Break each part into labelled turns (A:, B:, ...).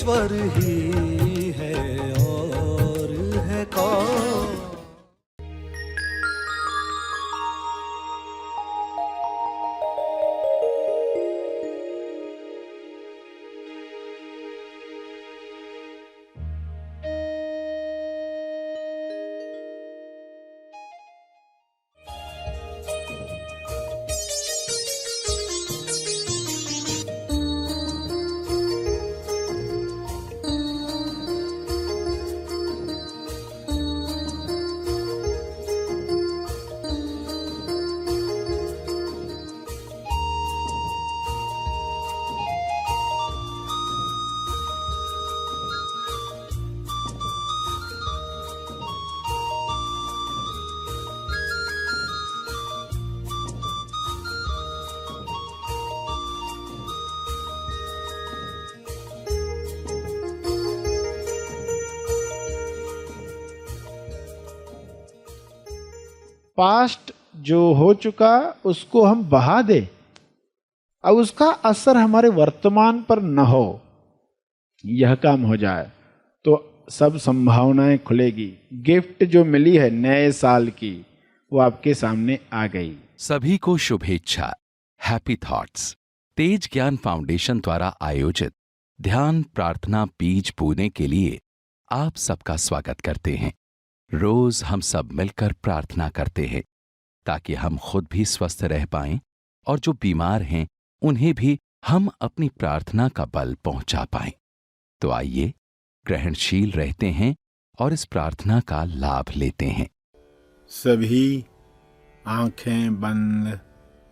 A: ईश्वर ही है और है कौन।
B: पास्ट जो हो चुका उसको हम बहा दें, अब उसका असर हमारे वर्तमान पर न हो, यह काम हो जाए तो सब संभावनाएं खुलेगी। गिफ्ट जो मिली है नए साल की वो आपके सामने आ गई।
C: सभी को शुभेच्छा। हैप्पी थॉट्स तेज ज्ञान फाउंडेशन द्वारा आयोजित ध्यान प्रार्थना बीज बोने के लिए आप सबका स्वागत करते हैं। रोज हम सब मिलकर प्रार्थना करते हैं ताकि हम खुद भी स्वस्थ रह पाएं और जो बीमार हैं उन्हें भी हम अपनी प्रार्थना का बल पहुंचा पाएं। तो आइए ग्रहणशील रहते हैं और इस प्रार्थना का लाभ लेते हैं।
D: सभी आंखें बंद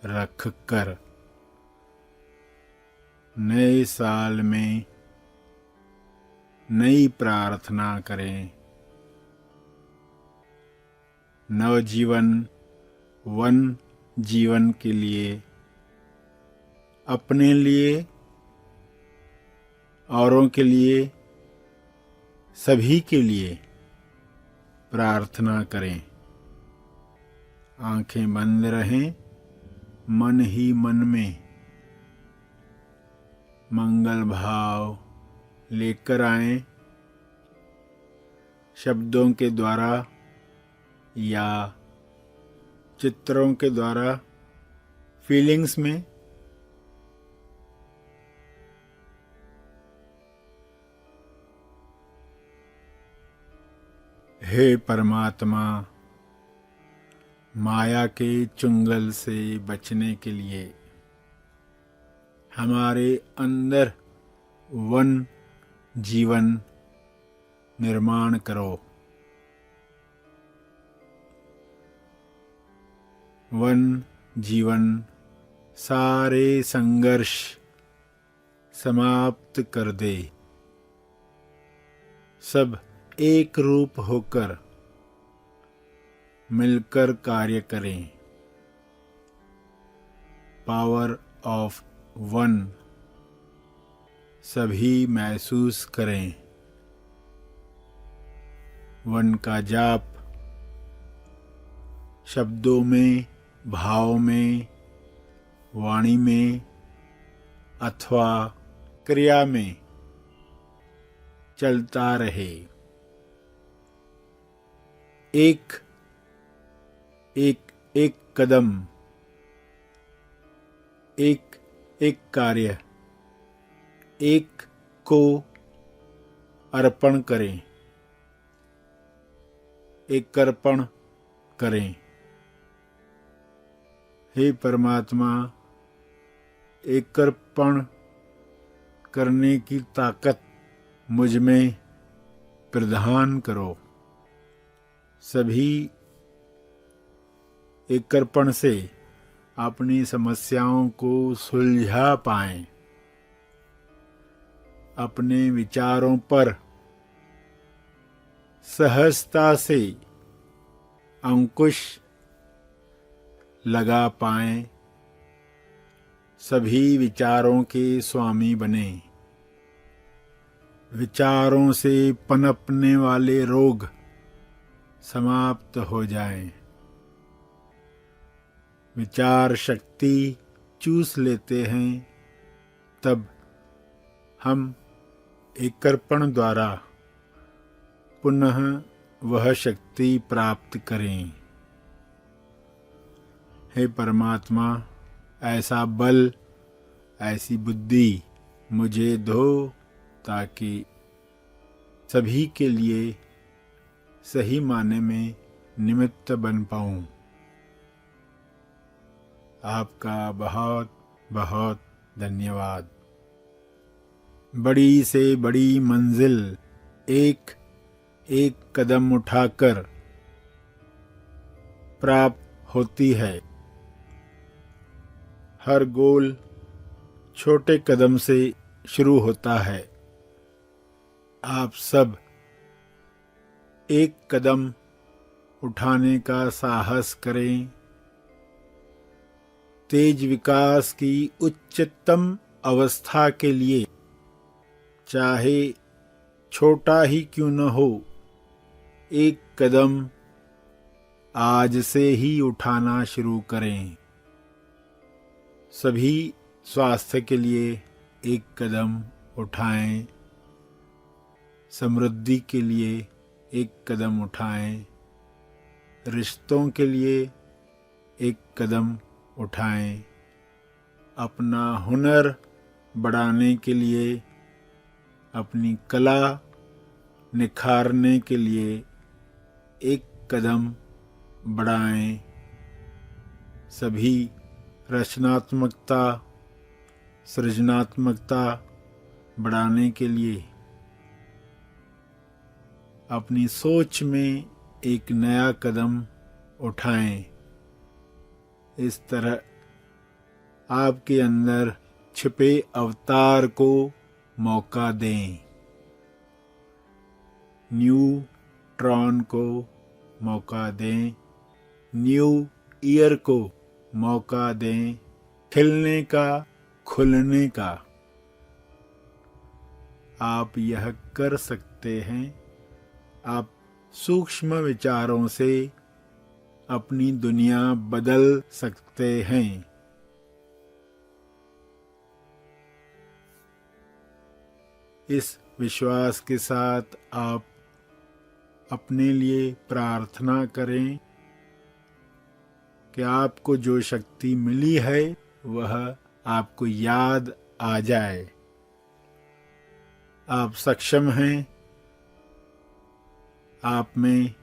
D: रखकर नए साल में नई प्रार्थना करें। नवजीवन वन जीवन के लिए, अपने लिए, औरों के लिए, सभी के लिए प्रार्थना करें। आंखें बंद रहें, मन ही मन में मंगल भाव लेकर आएं। शब्दों के द्वारा या चित्रों के द्वारा फीलिंग्स में हे परमात्मा, माया के चुंगल से बचने के लिए हमारे अंदर वन जीवन निर्माण करो। वन जीवन सारे संघर्ष समाप्त कर दे। सब एक रूप होकर मिलकर कार्य करें। पावर ऑफ वन सभी महसूस करें। वन का जाप शब्दों में, भाव में, वाणी में अथवा क्रिया में चलता रहे। एक एक एक कदम, एक एक कार्य, एक को अर्पण करें, एक अर्पण करें। हे परमात्मा, एक अर्पण करने की ताकत मुझ में प्रदान करो। सभी एक अर्पण से अपनी समस्याओं को सुलझा पाएं। अपने विचारों पर सहजता से अंकुश लगा पाएं। सभी विचारों के स्वामी बने। विचारों से पनपने वाले रोग समाप्त हो जाएं। विचार शक्ति चूस लेते हैं, तब हम एकर्पण द्वारा पुनः वह शक्ति प्राप्त करें। हे परमात्मा, ऐसा बल, ऐसी बुद्धि मुझे दो ताकि सभी के लिए सही माने में निमित्त बन पाऊं। आपका बहुत बहुत धन्यवाद। बड़ी से बड़ी मंजिल एक एक कदम उठाकर प्राप्त होती है। हर गोल छोटे कदम से शुरू होता है। आप सब एक कदम उठाने का साहस करें। तेज विकास की उच्चतम अवस्था के लिए चाहे छोटा ही क्यों न हो, एक कदम आज से ही उठाना शुरू करें। सभी स्वास्थ्य के लिए एक कदम उठाएं, समृद्धि के लिए एक कदम उठाएं, रिश्तों के लिए एक कदम उठाएं, अपना हुनर बढ़ाने के लिए, अपनी कला निखारने के लिए एक कदम बढ़ाएं। सभी रचनात्मकता, सृजनात्मकता बढ़ाने के लिए अपनी सोच में एक नया कदम उठाएं। इस तरह आपके अंदर छिपे अवतार को मौका दें। न्यूट्रॉन को मौका दें, न्यू ईयर को मौका दें, खिलने का, खुलने का। आप यह कर सकते हैं। आप सूक्ष्म विचारों से अपनी दुनिया बदल सकते हैं। इस विश्वास के साथ आप अपने लिए प्रार्थना करें कि आपको जो शक्ति मिली है वह आपको याद आ जाए। आप सक्षम हैं। आप में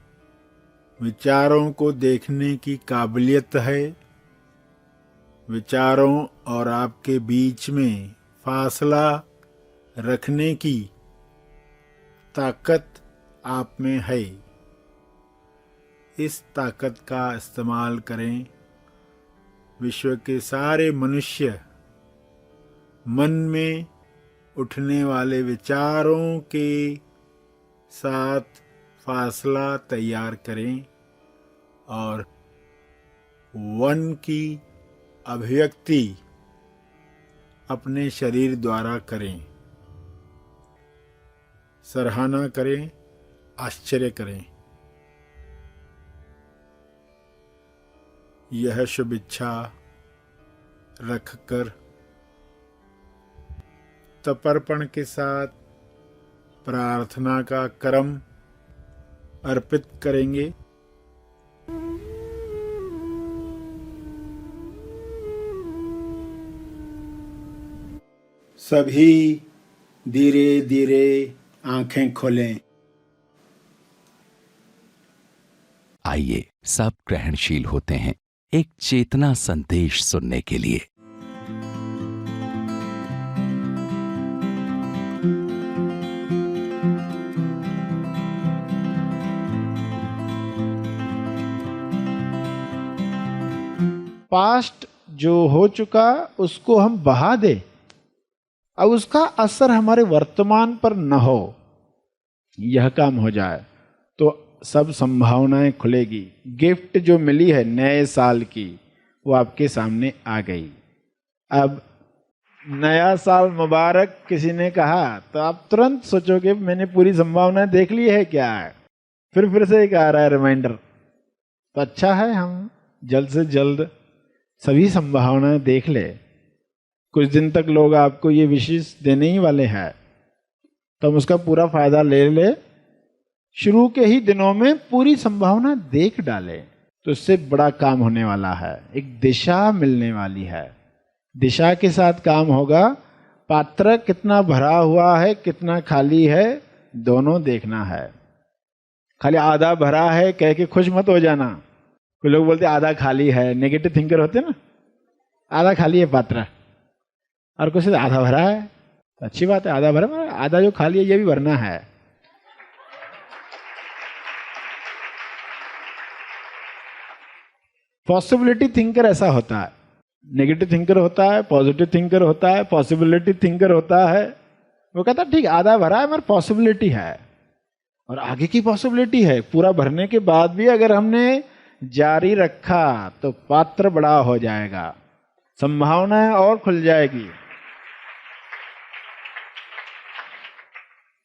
D: विचारों को देखने की काबिलियत है। विचारों और आपके बीच में फासला रखने की ताकत आप में है। इस ताकत का इस्तेमाल करें। विश्व के सारे मनुष्य मन में उठने वाले विचारों के साथ फासला तैयार करें और वन की अभिव्यक्ति अपने शरीर द्वारा करें। सराहना करें, आश्चर्य करें। यह शुभ इच्छा रखकर तपर्पण के साथ प्रार्थना का क्रम अर्पित करेंगे। सभी धीरे धीरे आंखें खोलें।
C: आइए सब ग्रहणशील होते हैं एक चेतना संदेश सुनने के लिए।
B: पास्ट जो हो चुका उसको हम बहा दे, अब उसका असर हमारे वर्तमान पर न हो, यह काम हो जाए तो सब संभावनाएं खुलेगी। गिफ्ट जो मिली है नए साल की वो आपके सामने आ गई। अब नया साल मुबारक किसी ने कहा तो आप तुरंत सोचोगे मैंने पूरी संभावनाएं देख ली है क्या है। फिर से एक आ रहा है रिमाइंडर, तो अच्छा है हम जल्द से जल्द सभी संभावनाएं देख ले। कुछ दिन तक लोग आपको ये विशेष देने ही वाले हैं तो हम उसका पूरा फायदा ले ले, शुरू के ही दिनों में पूरी संभावना देख डाले, तो इससे बड़ा काम होने वाला है। एक दिशा मिलने वाली है, दिशा के साथ काम होगा। पात्र कितना भरा हुआ है, कितना खाली है, दोनों देखना है। खाली आधा भरा है कह के खुश मत हो जाना। कोई लोग बोलते आधा खाली है, नेगेटिव थिंकर होते ना, आधा खाली है पात्र, और कुछ आधा भरा है, तो अच्छी बात है, आधा भरा, आधा जो खाली है ये भी भरना है। पॉसिबिलिटी थिंकर ऐसा होता है, नेगेटिव थिंकर होता है, पॉजिटिव थिंकर होता है, पॉसिबिलिटी थिंकर होता है। वो कहता है ठीक आधा भरा है मगर पॉसिबिलिटी है और आगे की पॉसिबिलिटी है। पूरा भरने के बाद भी अगर हमने जारी रखा तो पात्र बड़ा हो जाएगा, संभावनाएं और खुल जाएगी।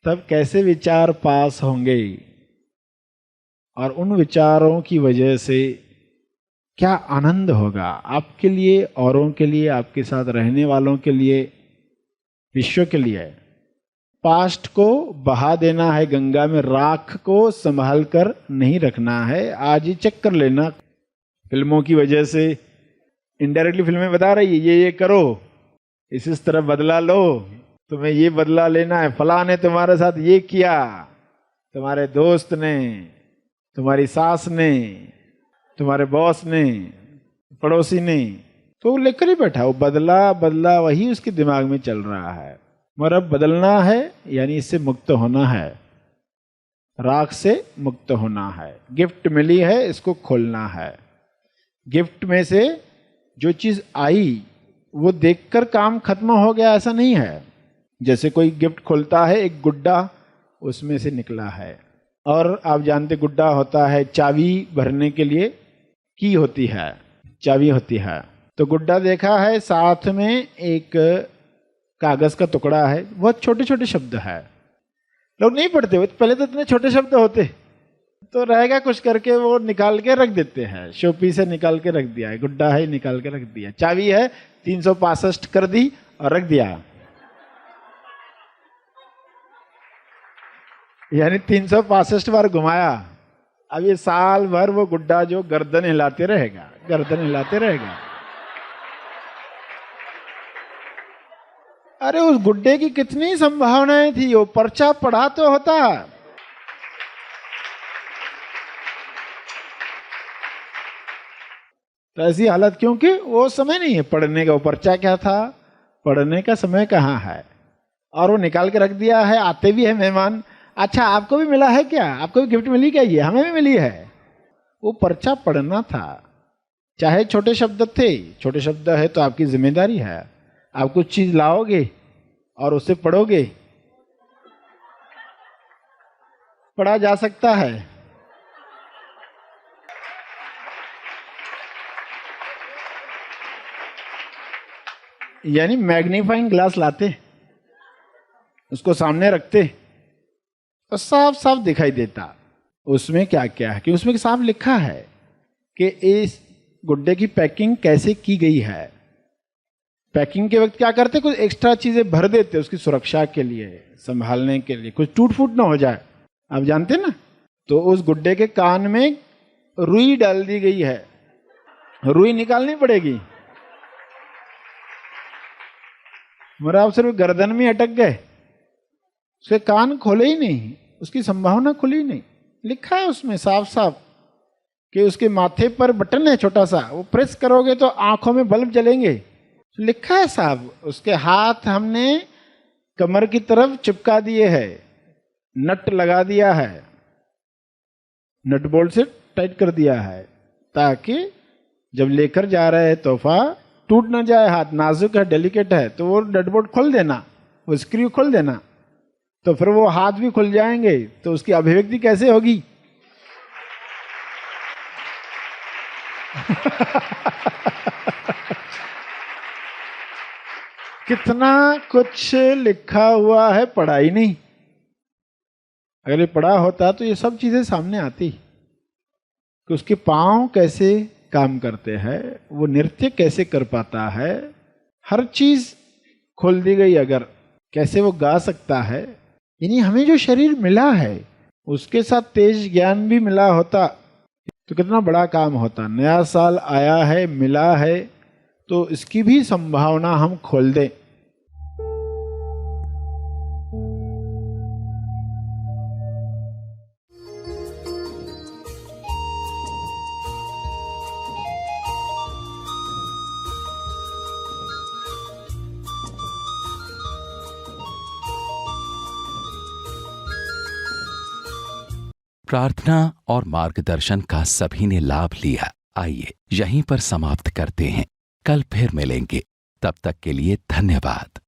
B: तब कैसे विचार पास होंगे और उन विचारों की वजह से क्या आनंद होगा आपके लिए, औरों के लिए, आपके साथ रहने वालों के लिए, विश्व के लिए। पास्ट को बहा देना है गंगा में, राख को संभाल कर नहीं रखना है। आज ही चेक कर लेना, फिल्मों की वजह से इनडायरेक्टली फिल्में बता रही है ये करो, इस तरह बदला लो, तुम्हें ये बदला लेना है, फलां ने तुम्हारे साथ ये किया, तुम्हारे दोस्त ने, तुम्हारी सास ने, तुम्हारे बॉस ने, पड़ोसी ने, तो वो लेकर ही बैठा, वो बदला बदला वही उसके दिमाग में चल रहा है। मगर अब बदलना है यानी इससे मुक्त होना है, राख से मुक्त होना है। गिफ्ट मिली है, इसको खोलना है। गिफ्ट में से जो चीज आई वो देखकर काम खत्म हो गया ऐसा नहीं है। जैसे कोई गिफ्ट खोलता है, एक गुड्डा उसमें से निकला है, और आप जानते गुड्डा होता है चाबी भरने के लिए, की होती है, चाबी होती है। तो गुड्डा देखा है, साथ में एक कागज का टुकड़ा है, बहुत छोटे छोटे शब्द है, लोग नहीं पढ़ते हुए, पहले तो इतने छोटे शब्द होते, तो रहेगा कुछ करके वो निकाल के रख देते हैं, शोपी से निकाल के रख दिया है, गुड्डा है निकाल के रख दिया, चाबी है 365 कर दी और रख दिया, यानी 365 बार घुमाया। अब ये साल भर वो गुड्डा जो गर्दन हिलाते रहेगा, गर्दन हिलाते रहेगा। अरे उस गुड्डे की कितनी संभावनाएं थी, वो पर्चा पढ़ा तो होता। तो ऐसी हालत क्योंकि वो समय नहीं है पढ़ने का, वो पर्चा क्या था, पढ़ने का समय कहाँ है, और वो निकाल के रख दिया है। आते भी है मेहमान, अच्छा आपको भी मिला है क्या, आपको भी गिफ्ट मिली क्या, ये हमें भी मिली है। वो पर्चा पढ़ना था, चाहे छोटे शब्द थे, छोटे शब्द है तो आपकी जिम्मेदारी है, आप कुछ चीज लाओगे और उसे पढ़ोगे, पढ़ा जा सकता है। यानी मैग्नीफाइंग ग्लास लाते, उसको सामने रखते तो साफ साफ दिखाई देता उसमें क्या क्या है, कि उसमें साफ लिखा है कि इस गुड्डे की पैकिंग कैसे की गई है। पैकिंग के वक्त क्या करते, कुछ एक्स्ट्रा चीजें भर देते उसकी सुरक्षा के लिए, संभालने के लिए, कुछ टूट फूट ना हो जाए, आप जानते ना। तो उस गुड्डे के कान में रुई डाल दी गई है, रुई निकालनी पड़ेगी, मगर आप सिर्फ गर्दन में अटक गए, उसके कान खोले ही नहीं, उसकी संभावना खुली ही नहीं। लिखा है उसमें साफ साफ कि उसके माथे पर बटन है छोटा सा, वो प्रेस करोगे तो आंखों में बल्ब जलेंगे, लिखा है साहब। उसके हाथ हमने कमर की तरफ चिपका दिए है, नट लगा दिया है, नट बोल्ट से टाइट कर दिया है, ताकि जब लेकर जा रहे हैं तोहफा टूट ना जाए, हाथ नाजुक है, डेलिकेट है, तो वो नट बोल्ट खोल देना, वो स्क्रू खोल देना, तो फिर वो हाथ भी खुल जाएंगे, तो उसकी अभिव्यक्ति कैसे होगी। कितना कुछ लिखा हुआ है, पढ़ा ही नहीं। अगर ये पढ़ा होता तो ये सब चीजें सामने आती, कि उसके पांव कैसे काम करते हैं, वो नृत्य कैसे कर पाता है, हर चीज खोल दी गई। अगर कैसे वो गा सकता है, यानी हमें जो शरीर मिला है उसके साथ तेज ज्ञान भी मिला होता तो कितना बड़ा काम होता। नया साल आया है, मिला है, तो इसकी भी संभावना हम खोल दें।
C: प्रार्थना और मार्गदर्शन का सभी ने लाभ लिया। आइए यहीं पर समाप्त करते हैं, कल फिर मिलेंगे। तब तक के लिए धन्यवाद।